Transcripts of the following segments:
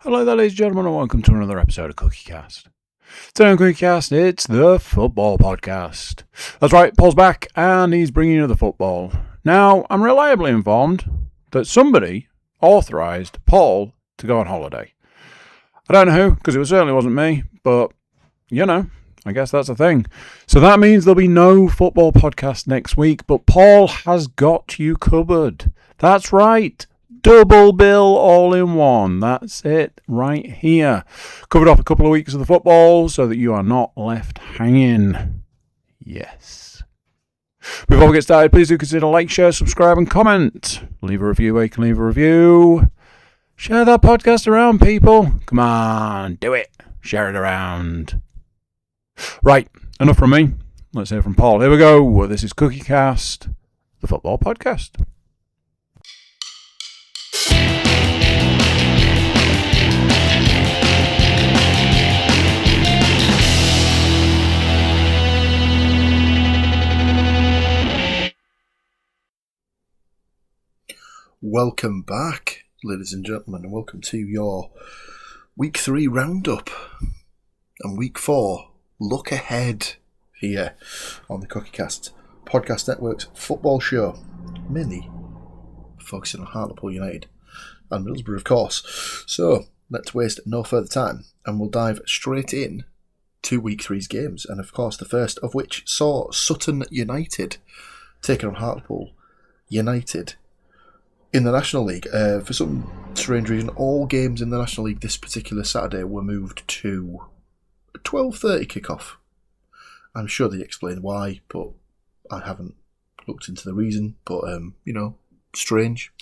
Hello there, ladies and gentlemen, and welcome to another episode of CookieCast. Today on CookieCast, it's the football podcast. That's right, Paul's back, and he's bringing you the football. Now, I'm reliably informed that somebody authorised Paul to go on holiday. I don't know who, because it certainly wasn't me, but, you know, I guess that's a thing. So that means there'll be no football podcast next week, but Paul has got you covered. That's right. Double bill all in one. That's it right here. Covered off a couple of weeks of the football so that you are not left hanging. Yes. Before we get started, please do consider like, share, subscribe and comment. Leave a review where you can leave a review. Share that podcast around, people. Come on, do it. Share it around. Right, enough from me. Let's hear from Paul. Here we go. This is CookieCast, the football podcast. Welcome back, ladies and gentlemen, and welcome to your Week 3 roundup and Week 4 look ahead here on the CookieCast Podcast Network's football show, mainly focusing on Hartlepool United and Middlesbrough, of course. So let's waste no further time and we'll dive straight in to Week 3's games, and of course the first of which saw Sutton United taking on Hartlepool United in the National League. For some strange reason, all games in the National League this particular Saturday were moved to a 12:30 kickoff. I'm sure they explain why, but I haven't looked into the reason. But strange.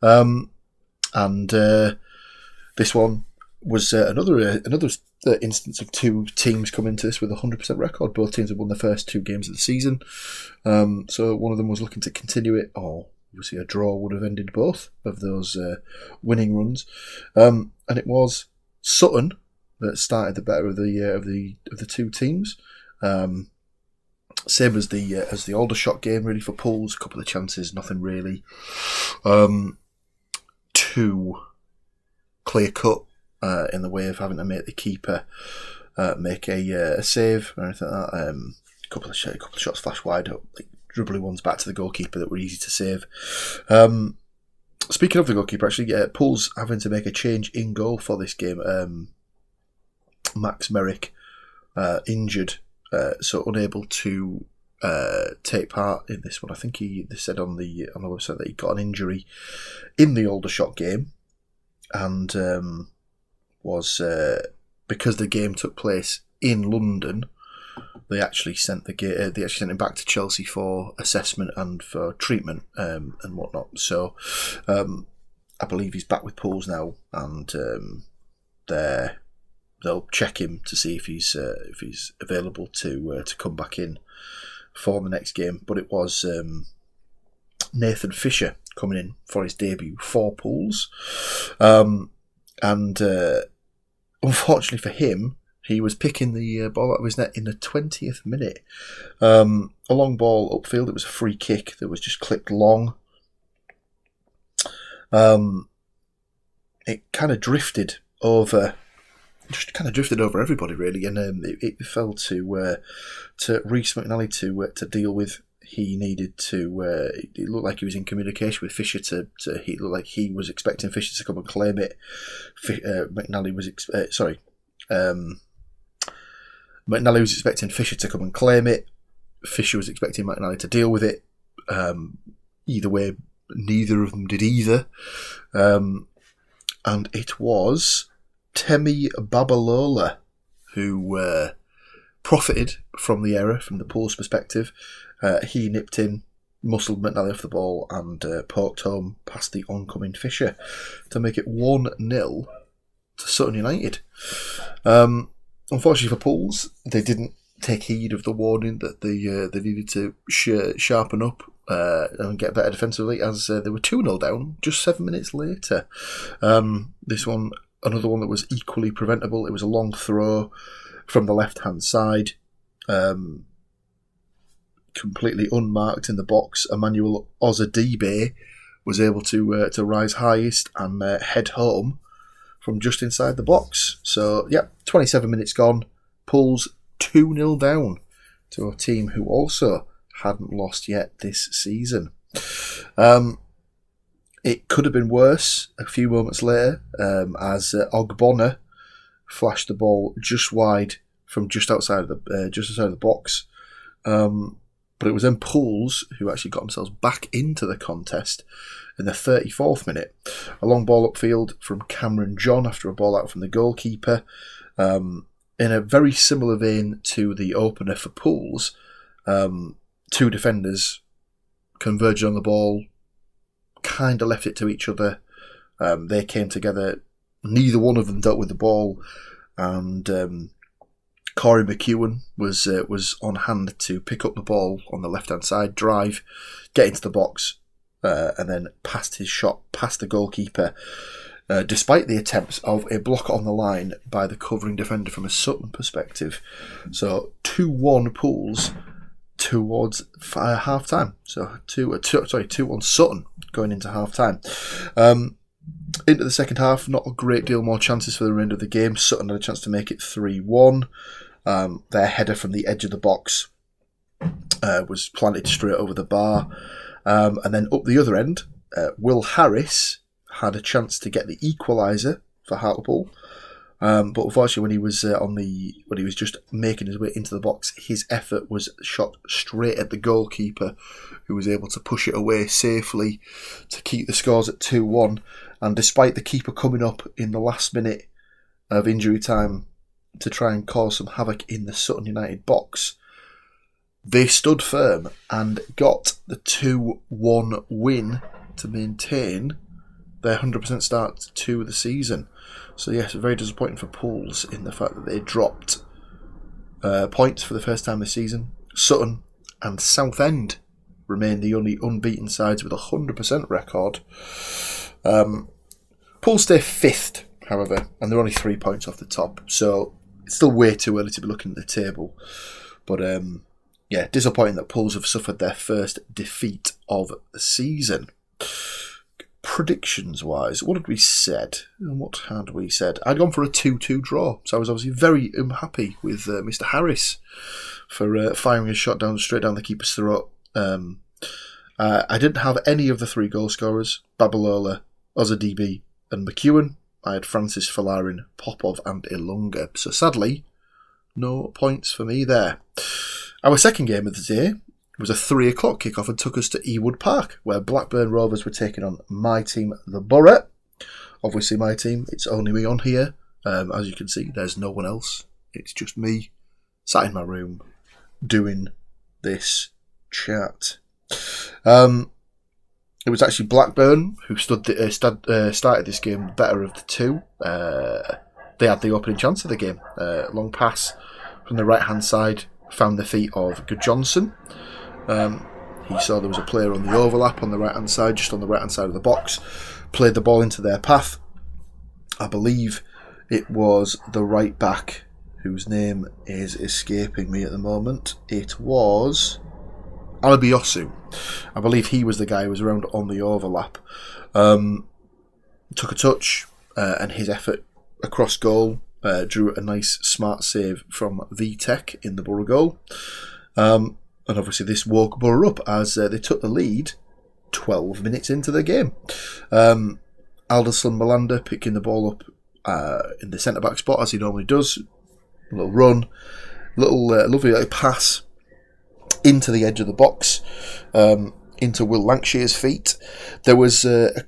This one was another instance of two teams coming into this with a 100% record. Both teams have won the first two games of the season. So one of them was looking to continue it, or obviously a draw would have ended both of those winning runs, and it was Sutton that started the better of the two teams. Same as the Aldershot game, really, for Pools. A couple of chances, nothing really too clear cut in the way of having to make the keeper make a save or anything like that. A couple of shots flash wide, like dribbly ones back to the goalkeeper that were easy to save. Speaking of the goalkeeper, actually, Pools having to make a change in goal for this game. Max Merrick injured, so unable to take part in this one. I think they said on the website that he got an injury in the Aldershot game, and was because the game took place in London. They actually sent him back to Chelsea for assessment and for treatment and whatnot. So I believe he's back with Pools now, and they'll check him to see if he's available to come back in for the next game. But it was Nathan Fisher coming in for his debut for Pools, and unfortunately for him, he was picking the ball out of his net in the 20th minute. A long ball upfield. It was a free kick that was just clipped long. It kind of drifted over everybody, really, and it fell to Rhys McNally to deal with. He needed to. It looked like he was in communication with Fisher he looked like he was expecting Fisher to come and claim it. McNally was McNally was expecting Fisher to come and claim it. Fisher was expecting McNally to deal with it. Either way, neither of them did either. And it was Temi Babalola who profited from the error from the Pools' perspective. He nipped in, muscled McNally off the ball, and poked home past the oncoming Fisher to make it 1-0 to Sutton United. Unfortunately for Pools, they didn't take heed of the warning that they needed to sharpen up and get better defensively, as they were 2-0 down just 7 minutes later. This one, another one that was equally preventable. It was a long throw from the left-hand side, completely unmarked in the box. Emmanuel Ozadibe was able to rise highest and head home from just inside the box. So, 27 minutes gone. Pools 2-0 down to a team who also hadn't lost yet this season. It could have been worse a few moments later as Ogbonna flashed the ball just wide from just outside of the box. But it was then Pools who actually got themselves back into the contest in the 34th minute. A long ball upfield from Cameron John after a ball out from the goalkeeper. In a very similar vein to the opener for Pools, two defenders converged on the ball, kind of left it to each other. They came together. Neither one of them dealt with the ball, and Corey McEwen was on hand to pick up the ball on the left-hand side, drive, get into the box, and then passed his shot past the goalkeeper, despite the attempts of a block on the line by the covering defender from a Sutton perspective. So 2-1 Pools towards half-time. So 2-1 Sutton going into half-time. Into the second half, not a great deal more chances for the remainder of the game. Sutton had a chance to make it 3-1. Their header from the edge of the box was planted straight over the bar. And then up the other end, Will Harris had a chance to get the equaliser for Hartlepool. But unfortunately, when he was just making his way into the box, his effort was shot straight at the goalkeeper, who was able to push it away safely to keep the scores at 2-1. And despite the keeper coming up in the last minute of injury time to try and cause some havoc in the Sutton United box, they stood firm and got the 2-1 win to maintain their 100% start to the season. So yes, very disappointing for Pools in the fact that they dropped points for the first time this season. Sutton and Southend remain the only unbeaten sides with a 100% record. Pools stay 5th, however, and they're only 3 points off the top, so it's still way too early to be looking at the table. But disappointing that Pools have suffered their first defeat of the season. Predictions-wise, what had we said? I'd gone for a 2-2 draw, so I was obviously very unhappy with Mr. Harris for firing a shot straight down the keeper's throat. I didn't have any of the 3 goal scorers, Babalola, Ozadibi and McEwen. I had Francis, Falarin, Popov and Ilunga. So sadly, no points for me there. Our second game of the day was a 3 o'clock kickoff and took us to Ewood Park, where Blackburn Rovers were taking on my team, the Borough. Obviously my team, it's only me on here. As you can see, there's no one else. It's just me, sat in my room, doing this chat. It was actually Blackburn who started this game better of the two. They had the opening chance of the game. Long pass from the right-hand side, found the feet of Johnson. He saw there was a player on the overlap on the right-hand side, just on the right-hand side of the box. Played the ball into their path. I believe it was the right back, whose name is escaping me at the moment. It was Alabiosu. I believe he was the guy who was around on the overlap. Took a touch, and his effort across goal drew a nice smart save from VTech in the Borough goal. And obviously this woke Borough up as they took the lead 12 minutes into the game. Alderson Malander picking the ball up in the centre-back spot as he normally does. A little run, lovely little pass into the edge of the box, into Will Lankshire's feet. There was a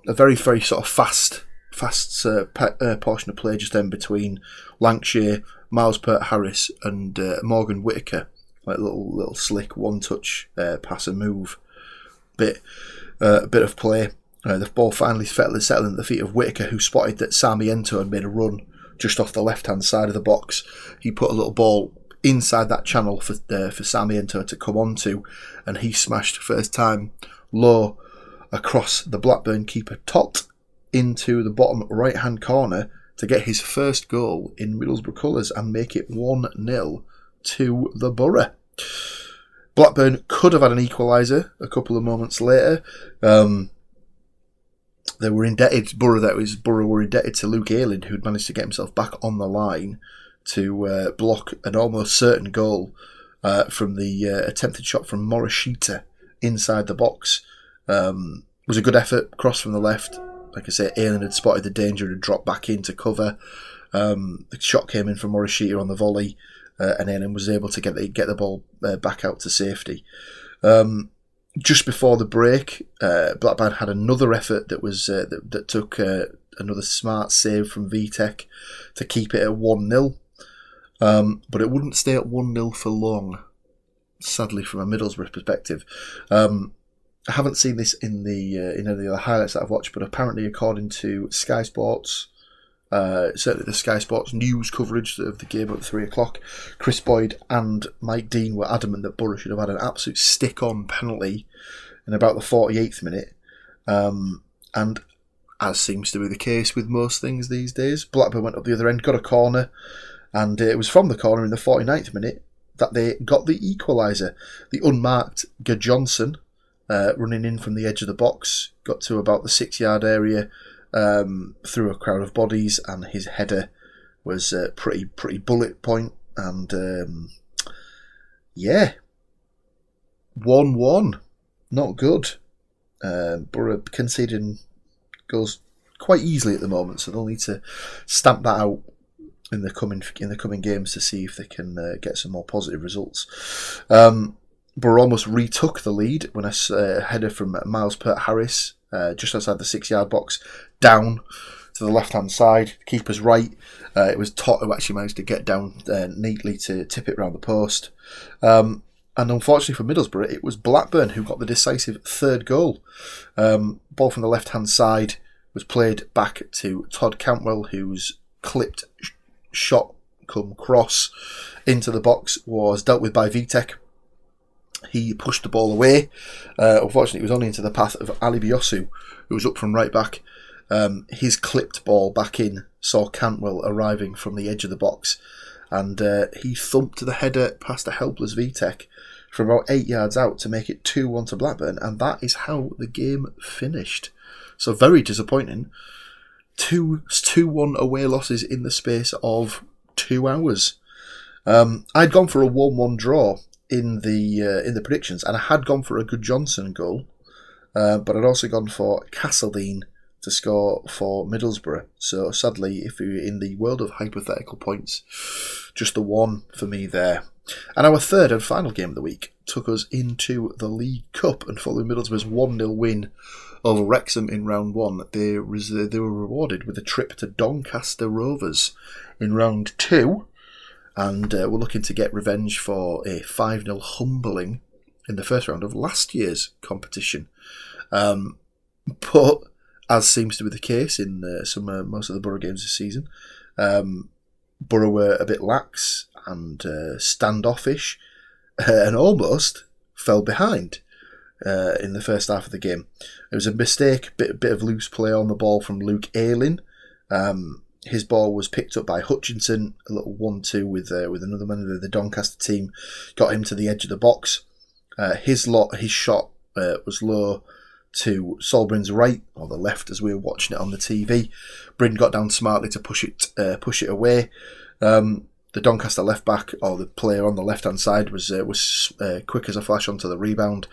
very, very sort of fast portion of play just then between Lankshire, Miles Peart-Harris and Morgan Whittaker. Like little slick one-touch pass and move bit of play. The ball finally settling at the feet of Whittaker, who spotted that Sarmiento had made a run just off the left-hand side of the box. He put a little ball inside that channel for Sarmiento to come onto, and he smashed first time low across the Blackburn keeper Tot into the bottom right-hand corner to get his first goal in Middlesbrough colours and make it 1-0 to the Borough. Blackburn could have had an equaliser a couple of moments later. They were indebted. Borough were indebted to Luke Ayling, who'd managed to get himself back on the line to block an almost certain goal from the attempted shot from Morishita inside the box. It was a good effort, cross from the left. Like I say, Ayling had spotted the danger and had dropped back into cover. The shot came in from Morishita on the volley, and Ayling was able to get the ball back out to safety. Just before the break, Blackburn had another effort that was that took another smart save from Vitek to keep it at 1-0. But it wouldn't stay at 1-0 for long, sadly, from a Middlesbrough perspective. I haven't seen this in any of the other highlights that I've watched, but apparently, according to Sky Sports, certainly the Sky Sports news coverage of the game at 3 o'clock, Chris Boyd and Mike Dean were adamant that Borough should have had an absolute stick-on penalty in about the 48th minute. And as seems to be the case with most things these days, Blackburn went up the other end, got a corner, and it was from the corner in the 49th minute that they got the equaliser. The unmarked Johnson, running in from the edge of the box, got to about the 6-yard area, through a crowd of bodies, and his header was pretty bullet point. And 1-1, not good. Borough conceding goals quite easily at the moment, so they'll need to stamp that out in the coming games to see if they can get some more positive results. Borough almost retook the lead when a header from Miles Peart-Harris, just outside the 6-yard box, down to the left-hand side, keeper's right. It was Tott who actually managed to get down neatly to tip it round the post. And unfortunately for Middlesbrough, it was Blackburn who got the decisive third goal. Ball from the left-hand side was played back to Todd Cantwell, whose clipped shot come cross into the box was dealt with by Vitek. He pushed the ball away. Unfortunately, it was only into the path of Ali Biosu, who was up from right back. His clipped ball back in saw Cantwell arriving from the edge of the box, and he thumped the header past a helpless Vitek from about 8 yards out to make it 2-1 to Blackburn, and that is how the game finished. So very disappointing. 2-1 away losses in the space of 2 hours. I'd gone for a 1-1 draw in the predictions, and I had gone for a good Johnson goal, but I'd also gone for Castledine to score for Middlesbrough. So sadly, if you're in the world of hypothetical points, just the one for me there. And our third and final game of the week took us into the League Cup, and following Middlesbrough's 1-0 win over Wrexham in round 1, they were rewarded with a trip to Doncaster Rovers in round 2. And we're looking to get revenge for a 5-0 humbling in the first round of last year's competition. But, as seems to be the case in most of the Borough games this season, Borough were a bit lax and standoffish, and almost fell behind in the first half of the game. It was a mistake, bit of loose play on the ball from Luke Ayling. His ball was picked up by Hutchinson, a little 1-2 with another member of the Doncaster team, got him to the edge of the box. His shot was low to Saul Bryn's right, or the left as we were watching it on the TV. Bryn got down smartly to push it away. The Doncaster left back, or the player on the left hand side, was quick as a flash onto the rebound.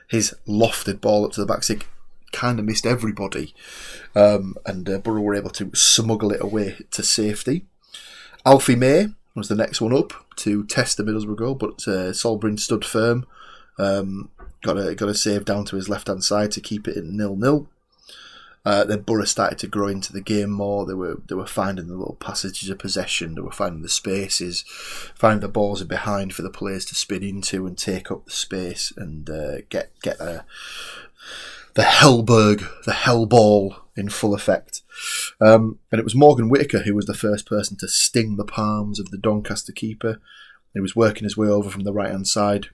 His lofted ball up to the back stick kind of missed everybody, and Borough were able to smuggle it away to safety. Alfie May was the next one up to test the Middlesbrough goal, but Saul Bryn stood firm. Got a save down to his left hand side to keep it at 0-0. Then Borough started to grow into the game more. They were finding the little passages of possession. They were finding the spaces, finding the balls in behind for the players to spin into and take up the space and get the Hellberg, the hell ball in full effect. And it was Morgan Whittaker who was the first person to sting the palms of the Doncaster keeper. He was working his way over from the right hand side,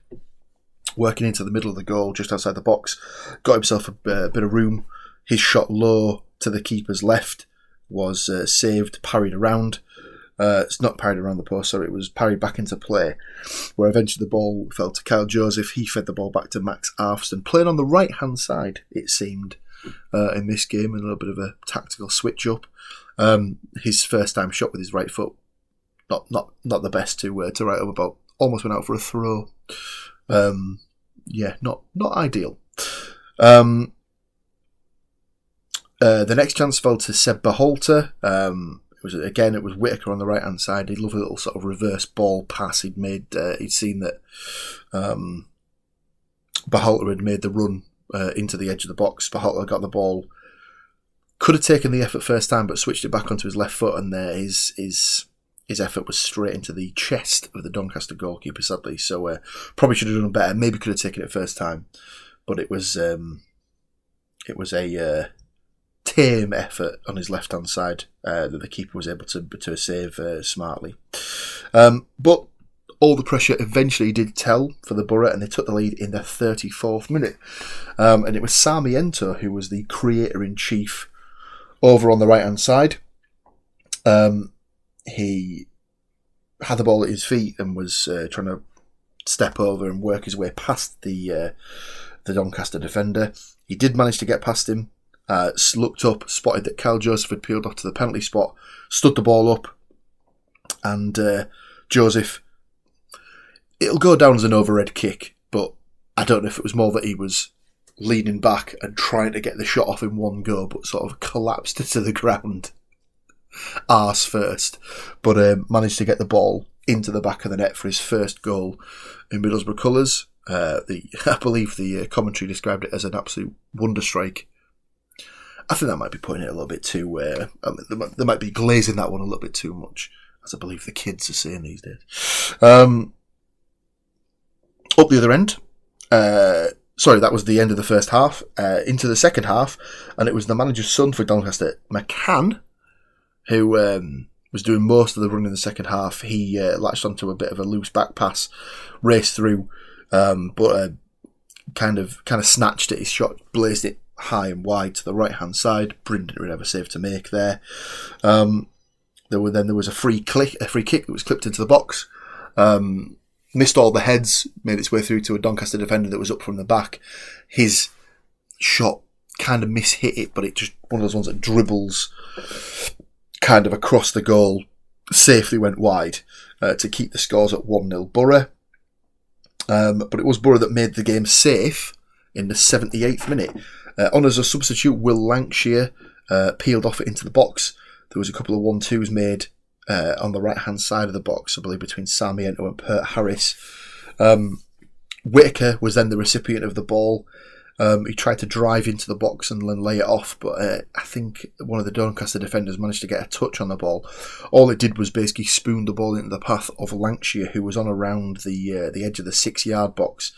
working into the middle of the goal, just outside the box, got himself a bit of room. His shot low to the keeper's left was saved, parried around. It's not parried around the post, sorry, it was parried back into play, where eventually the ball fell to Kyle Joseph. He fed the ball back to Max Arfston, playing on the right-hand side, it seemed. in this game, and a little bit of a tactical switch up. His first time shot with his right foot, not the best to write up about. Almost went out for a throw. Not ideal. The next chance fell to Seb Berhalter. It was Whittaker on the right hand side. He'd love a little sort of reverse ball pass he'd made. He'd seen that Berhalter had made the run into the edge of the box. Berhalter got the ball. Could have taken the effort first time, but switched it back onto his left foot, and there his effort was straight into the chest of the Doncaster goalkeeper, sadly. So probably should have done better. Maybe could have taken it first time, but it was a tame effort on his left hand side that the keeper was able to save smartly. But all the pressure eventually did tell for the Borough, and they took the lead in the 34th minute. And it was Sarmiento who was the creator-in-chief over on the right hand side. He had the ball at his feet and was trying to step over and work his way past the Doncaster defender. He did manage to get past him, looked up, spotted that Kyle Joseph had peeled off to the penalty spot, stood the ball up, and Joseph, it'll go down as an overhead kick, but I don't know if it was more that he was leaning back and trying to get the shot off in one go, but sort of collapsed to the ground arse first, but managed to get the ball into the back of the net for his first goal in Middlesbrough colours. I believe the commentary described it as an absolute wonder strike. I think that might be putting it a little bit too... they might be glazing that one a little bit too much, as I believe the kids are saying these days. Up the other end... that was the end of the first half. Into the second half, and it was the manager's son for Doncaster, McCann, who was doing most of the run in the second half. He latched onto a bit of a loose back pass, raced through, but kind of snatched at his shot, blazed it high and wide to the right hand side. Bryn didn't really have a save to make there. There was a free kick that was clipped into the box. Missed all the heads, made its way through to a Doncaster defender that was up from the back. His shot kind of mishit it, but it just one of those ones that dribbles kind of across the goal, safely went wide to keep the scores at 1-0 Borough. But it was Borough that made the game safe in the 78th minute. On as a substitute, Will Lancashire peeled off it into the box. There was a couple of 1-2s made on the right-hand side of the box, I believe between Sarmiento and Pert Harris. Whittaker was then the recipient of the ball. He tried to drive into the box and then lay it off, but I think one of the Doncaster defenders managed to get a touch on the ball. All it did was basically spoon the ball into the path of Lancashire, who was on around the edge of the 6-yard box.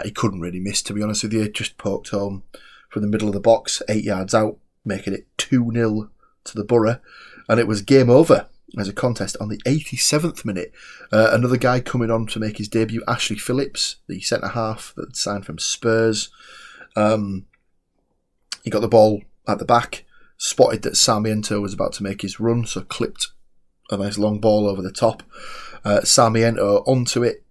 He couldn't really miss, to be honest with you. Just poked home from the middle of the box, 8 yards out, making it 2-0 to the Borough, and it was game over as a contest on the 87th minute. Another guy coming on to make his debut, Ashley Phillips, the centre-half that signed from Spurs. He got the ball at the back, spotted that Sarmiento was about to make his run, so clipped a nice long ball over the top. Sarmiento onto it,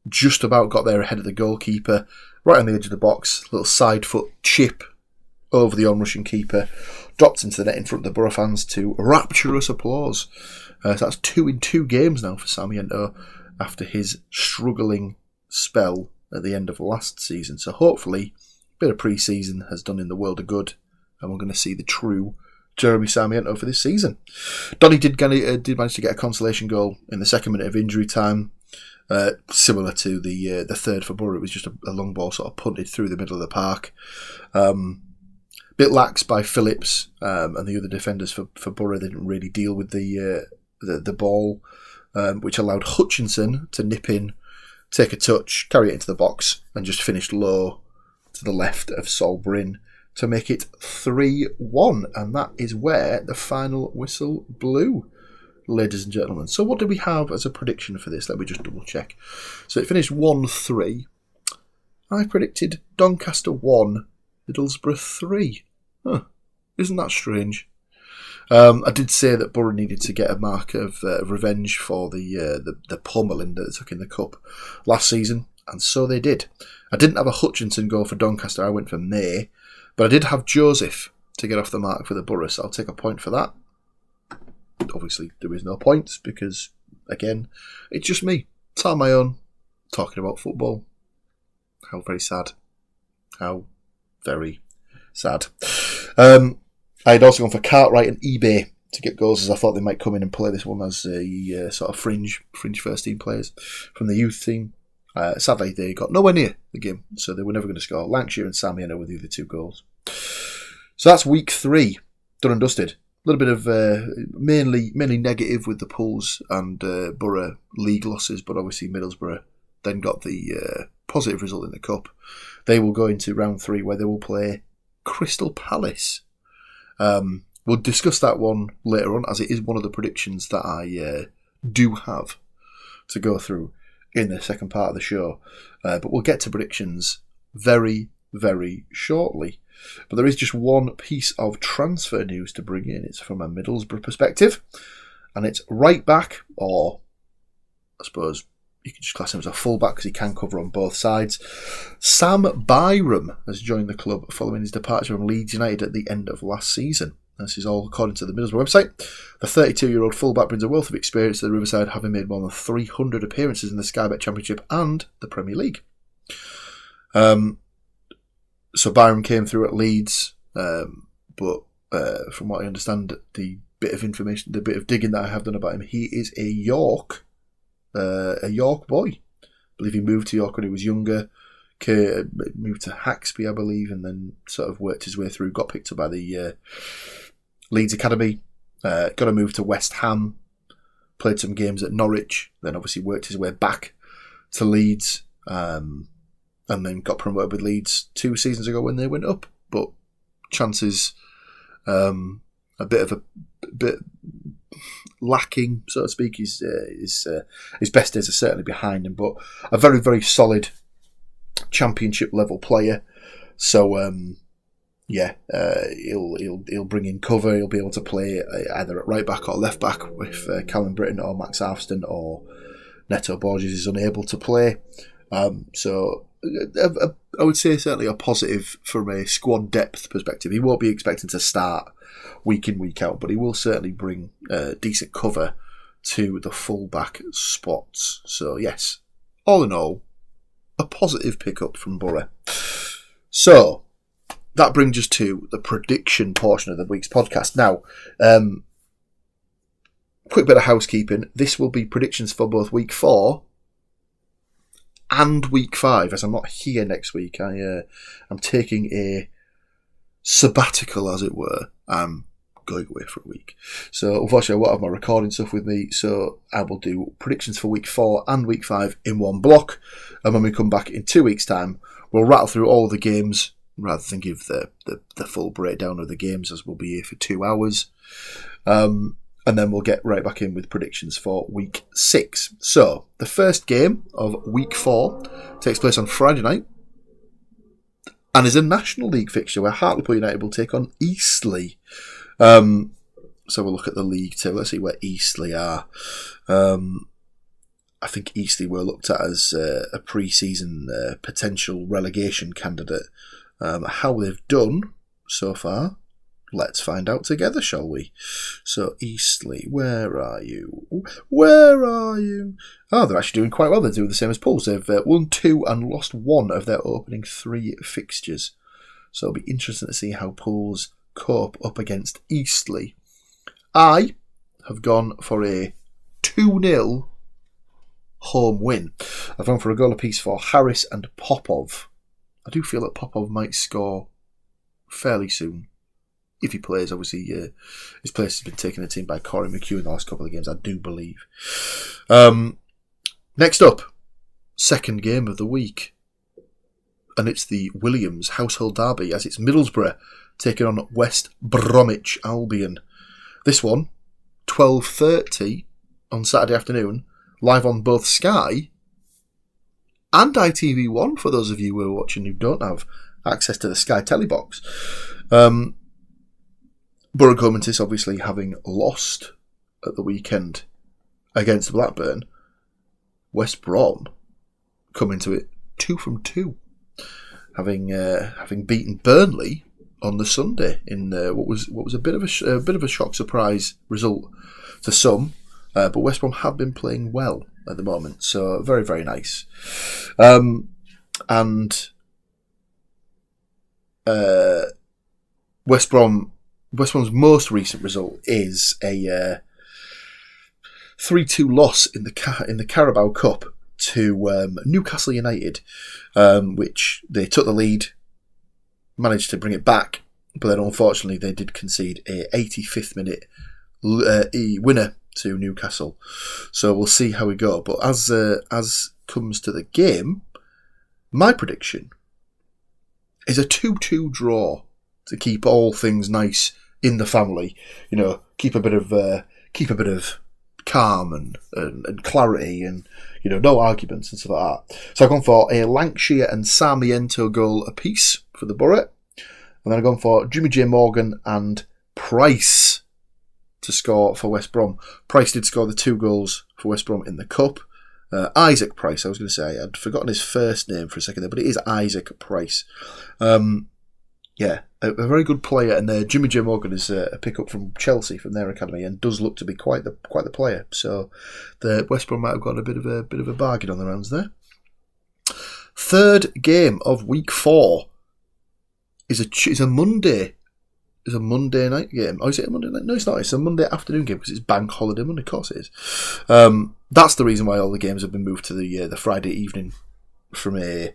just about got there ahead of the goalkeeper, right on the edge of the box, little side foot chip over the onrushing keeper, dropped into the net in front of the Borough fans to rapturous applause. So that's 2 in 2 games now for Sarmiento after his struggling spell at the end of last season. So hopefully a bit of pre-season has done in the world of good, and we're going to see the true Jeremy Sarmiento for this season. Donny did manage to get a consolation goal in the second minute of injury time. Similar to the third for Borough, it was just a long ball sort of punted through the middle of the park. Bit lax by Phillips and the other defenders for Borough. They didn't really deal with the ball, which allowed Hutchinson to nip in, take a touch, carry it into the box, and just finish low to the left of Sol Bryn to make it 3-1. And that is where the final whistle blew, ladies and gentlemen. So what do we have as a prediction for this? Let me just double check. So it finished 1-3. I predicted Doncaster 1, Middlesbrough 3. Huh. Isn't that strange? I did say that Borough needed to get a mark of revenge for the pummeling that they took in the Cup last season, and so they did. I didn't have a Hutchinson goal for Doncaster. I went for May, But I did have Joseph to get off the mark for the Borough, so I'll take a point for that. Obviously, there is no points because, again, it's just me. It's on my own, talking about football. How very sad. How very sad. I had also gone for Cartwright and eBay to get goals, as I thought they might come in and play this one as a sort of fringe first team players from the youth team. Sadly, they got nowhere near the game, so they were never going to score. Lancashire and Samiano were the other 2 goals. So that's week 3, done and dusted. A little bit of mainly negative with the Pools and Borough league losses, but obviously Middlesbrough then got the positive result in the Cup. They will go into round 3 where they will play Crystal Palace. We'll discuss that one later on, as it is one of the predictions that I do have to go through in the second part of the show. But we'll get to predictions very, very shortly. But there is just one piece of transfer news to bring in. It's from a Middlesbrough perspective. And it's right back, or I suppose you could just class him as a fullback because he can cover on both sides. Sam Byram has joined the club following his departure from Leeds United at the end of last season. This is all according to the Middlesbrough website. The 32-year-old fullback brings a wealth of experience to the Riverside, having made more than 300 appearances in the Sky Bet Championship and the Premier League. So Byram came through at Leeds, but from what I understand, the bit of digging that I have done about him, he is a York boy. I believe he moved to York when he was younger. Moved to Haxby, I believe, and then sort of worked his way through. Got picked up by the Leeds Academy. Got a move to West Ham. Played some games at Norwich. Then obviously worked his way back to Leeds. And then got promoted with Leeds 2 seasons ago when they went up. But chances a bit lacking, so to speak. His best days are certainly behind him, but a very, very solid Championship level player. So he'll bring in cover. He'll be able to play either at right back or left back if Callum Britton or Max Arfston or Neto Borges is unable to play. So I would say certainly a positive from a squad depth perspective. He won't be expecting to start week in, week out, but he will certainly bring decent cover to the full-back spots. So yes, all in all, a positive pickup from Borough. So that brings us to the prediction portion of the week's podcast. Now, quick bit of housekeeping. This will be predictions for both week 4 and week 5, as I'm not here next week. I'm taking a sabbatical, as it were. I'm going away for a week. So unfortunately I won't have my recording stuff with me, so I will do predictions for week 4 and week 5 in one block, and when we come back in 2 weeks' time, we'll rattle through all the games rather than give the full breakdown of the games, as we'll be here for 2 hours. And then we'll get right back in with predictions for week 6. So, the first game of week 4 takes place on Friday night and is a National League fixture where Hartlepool United will take on Eastleigh. So we'll look at the league table. Let's see where Eastleigh are. I think Eastleigh were looked at as a pre-season potential relegation candidate. How they've done so far, let's find out together, shall we? So, Eastleigh, where are you? Where are you? Oh, they're actually doing quite well. They're doing the same as Pools. They've won 2 and lost 1 of their opening 3 fixtures. So it'll be interesting to see how Pools cope up against Eastleigh. I have gone for a 2-0 home win. I've gone for a goal apiece for Harris and Popov. I do feel that Popov might score fairly soon. If he plays, obviously, his place has been taken the team by Corey McHugh in the last couple of games, I do believe. Next up, second game of the week. And it's the Williams Household Derby, as it's Middlesbrough taking on West Bromwich Albion. This one, 12:30 on Saturday afternoon, live on both Sky and ITV1, for those of you who are watching who don't have access to the Sky Telly box. Borough Commentis obviously having lost at the weekend against Blackburn. West Brom come into it 2 from 2, having beaten Burnley on the Sunday in what was a bit of a shock surprise result to some, but West Brom have been playing well at the moment, so very, very nice. And West Brom's most recent result is a 3-2 loss in the Carabao Cup to Newcastle United, which they took the lead, managed to bring it back, but then unfortunately they did concede a 85th minute winner to Newcastle. So we'll see how we go. But as comes to the game, my prediction is a 2-2 draw to keep all things nice in the family. You know, keep a bit of calm and clarity, and no arguments and stuff like that. So I've gone for a Lancashire and Sarmiento goal apiece for the Borough, and then I've gone for Jimmy J Morgan and Price to score for West Brom. Price did score the 2 goals for West Brom in the Cup. Isaac Price, I was going to say. I'd forgotten his first name for a second there, but it is Isaac Price. A very good player, and Jimmy J Morgan is a pickup from Chelsea, from their academy, and does look to be quite the player. So the West Brom might have got a bit of a bargain on their hands there. Third game of week 4 is a Monday. It's a Monday night game. Oh, is it a Monday night? No, it's not. It's a Monday afternoon game because it's Bank Holiday Monday. Of course it is. That's the reason why all the games have been moved to the Friday evening from a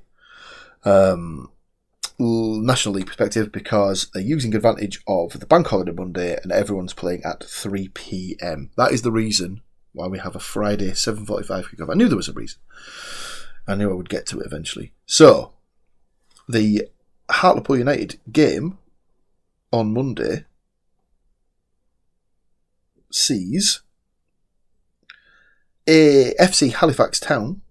National League perspective, because they're using advantage of the Bank Holiday Monday and everyone's playing at 3 p.m. That is the reason why we have a Friday 7:45 kickoff. I knew there was a reason. I knew I would get to it eventually. So, the Hartlepool United game on Monday sees a FC Halifax Town,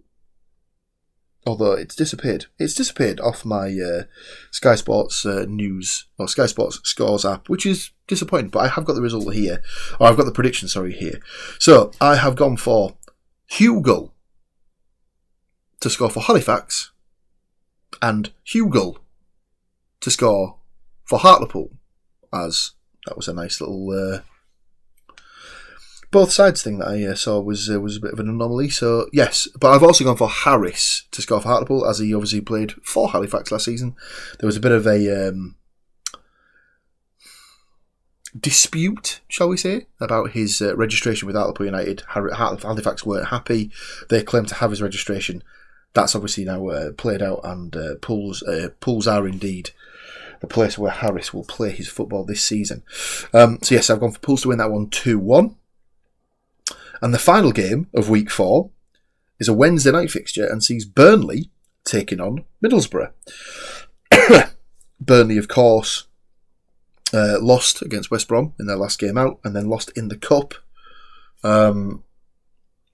although it's disappeared. It's disappeared off my Sky Sports news, or Sky Sports scores app, which is disappointing, but I have got the result here. Or I've got the prediction, here. So, I have gone for Hugill to score for Halifax, and Hugill to score for Hartlepool, as that was a nice little both sides thing that I saw was a bit of an anomaly. So yes, but I've also gone for Harris to score for Hartlepool, as he obviously played for Halifax last season. There was a bit of a dispute, shall we say, about his registration with Hartlepool United. Halifax weren't happy. They claimed to have his registration. That's obviously now played out, and Pools are indeed the place where Harris will play his football this season. So yes, I've gone for Pools to win that one 2-1. And the final game of week 4 is a Wednesday night fixture and sees Burnley taking on Middlesbrough. Burnley, of course, lost against West Brom in their last game out, and then lost in the Cup on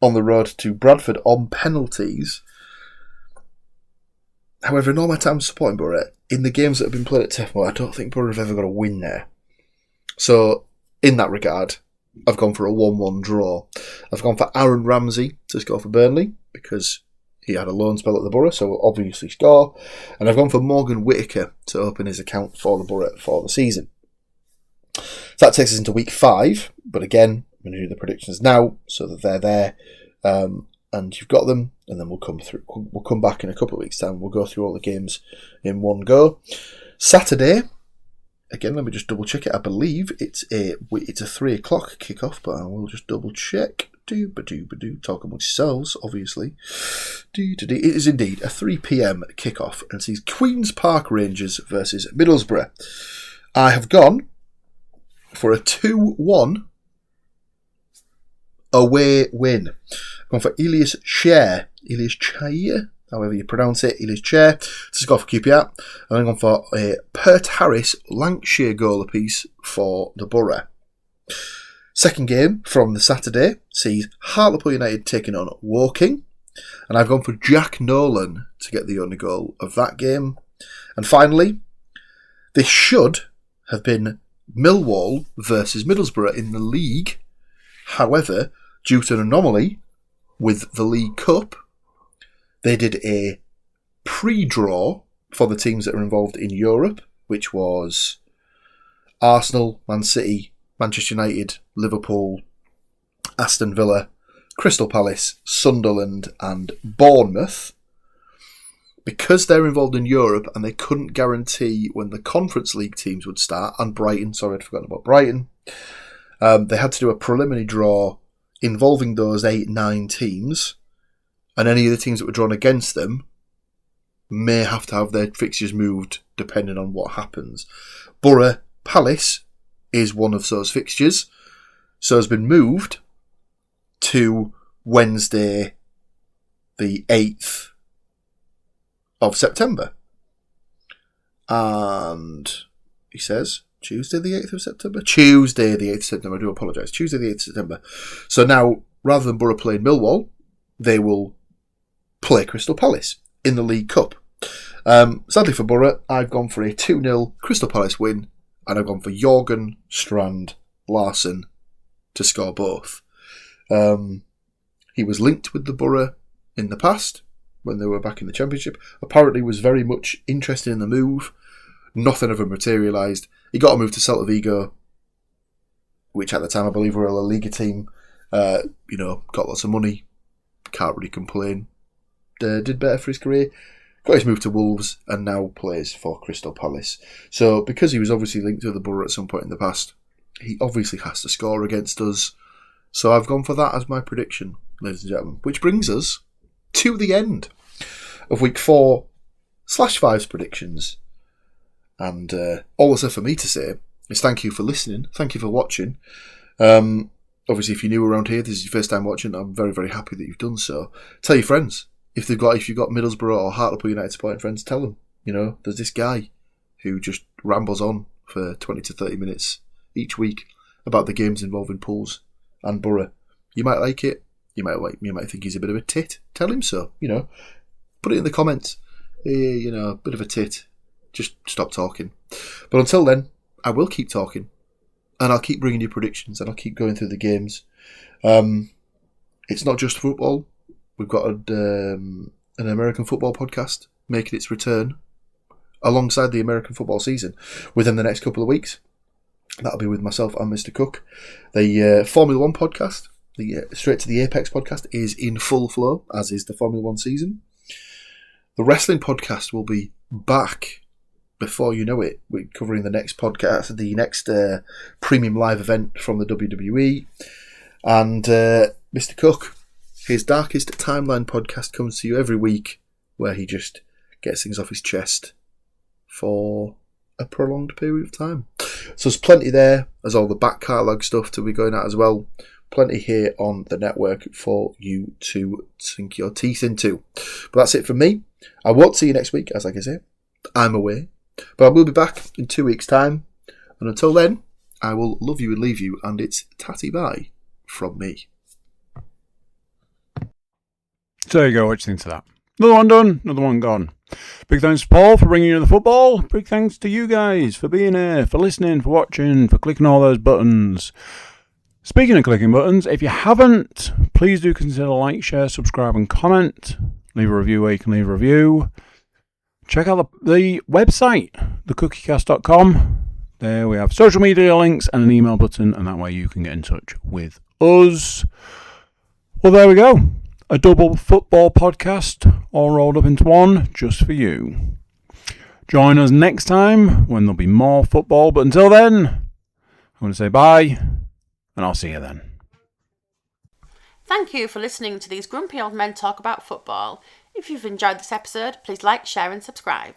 the road to Bradford on penalties. However, in all my time supporting Borough, in the games that have been played at Turf Moor, I don't think Borough have ever got a win there. So, in that regard, I've gone for a 1-1 draw. I've gone for Aaron Ramsey to score for Burnley, because he had a loan spell at the Borough, so will obviously score. And I've gone for Morgan Whittaker to open his account for the Borough for the season. So that takes us into week 5, but again, I'm going to do the predictions now so that they're there, and you've got them, and then we'll come back in a couple of weeks' time. We'll go through all the games in one go. Saturday, again, let me just double check it. I believe it's a 3 o'clock kickoff, but I will just double check. Talk amongst yourselves, obviously. It is indeed a 3 p.m. kickoff, and sees Queen's Park Rangers versus Middlesbrough. I have gone for a 2-1 away win. I've gone for Elias Chair, however you pronounce it, Elias Chair, to score for QPR. And I've gone for a Pert Harris Lancashire goal apiece for the Borough. Second game from the Saturday sees Hartlepool United taking on Woking, and I've gone for Jack Nolan to get the only goal of that game. And finally, this should have been Millwall versus Middlesbrough in the league. However, due to an anomaly with the League Cup, they did a pre-draw for the teams that are involved in Europe, which was Arsenal, Man City, Manchester United, Liverpool, Aston Villa, Crystal Palace, Sunderland and Bournemouth, because they're involved in Europe and they couldn't guarantee when the Conference League teams would start, and Brighton, sorry I'd forgotten about Brighton, they had to do a preliminary draw involving those 8-9 teams, and any of the teams that were drawn against them may have to have their fixtures moved depending on what happens. Borough Palace is one of those fixtures, so has been moved to Wednesday the 8th of September. And he says Tuesday the 8th of September? Tuesday the 8th of September, I do apologise. Tuesday the 8th of September. So now, rather than Borough playing Millwall, they will play Crystal Palace in the League Cup. Sadly for Borough, I've gone for a 2-0 Crystal Palace win, and I've gone for Jorgen, Strand, Larsson to score both. He was linked with the Borough in the past, when they were back in the Championship. Apparently was very much interested in the move. Nothing ever materialised. He got a move to Celta Vigo, which at the time I believe were a La Liga team. Got lots of money. Can't really complain. Did better for his career. Got his move to Wolves and now plays for Crystal Palace. So because he was obviously linked to the Borough at some point in the past, he obviously has to score against us. So I've gone for that as my prediction, ladies and gentlemen. Which brings us to the end of week 4/5's predictions. And all that's left for me to say is thank you for listening. Thank you for watching. Obviously, if you're new around here, this is your first time watching, I'm very, very happy that you've done so. Tell your friends. If you've got Middlesbrough or Hartlepool United supporting friends, tell them. There's this guy who just rambles on for 20 to 30 minutes each week about the games involving Pools and Borough. You might like it. You might think he's a bit of a tit. Tell him so. Put it in the comments. A bit of a tit. Just stop talking. But until then, I will keep talking, and I'll keep bringing you predictions, and I'll keep going through the games. It's not just football. We've got an American football podcast making its return alongside the American football season within the next couple of weeks. That'll be with myself and Mr. Cook. The Formula One podcast, the Straight to the Apex podcast, is in full flow, as is the Formula One season. The wrestling podcast will be back before you know it. We're covering the next podcast, the next premium live event from the WWE. And Mr. Cook, his Darkest Timeline podcast comes to you every week, where he just gets things off his chest for a prolonged period of time. So there's plenty there. There's all the back catalogue stuff to be going at as well. Plenty here on the network for you to sink your teeth into. But that's it from me. I won't see you next week, as like I say. I'm away. But I will be back in 2 weeks' time. And until then, I will love you and leave you. And it's tatty bye from me. So there you go, what do you think to that? Another one done, another one gone. Big thanks to Paul for bringing you the football. Big thanks to you guys for being here, for listening, for watching, for clicking all those buttons. Speaking of clicking buttons, if you haven't, please do consider like, share, subscribe and comment. Leave a review where you can leave a review. Check out the website, thecookiecast.com. There we have social media links and an email button, and that way you can get in touch with us. Well, there we go. A double football podcast, all rolled up into one, just for you. Join us next time when there'll be more football. But until then, I'm going to say bye, and I'll see you then. Thank you for listening to these grumpy old men talk about football. If you've enjoyed this episode, please like, share and subscribe.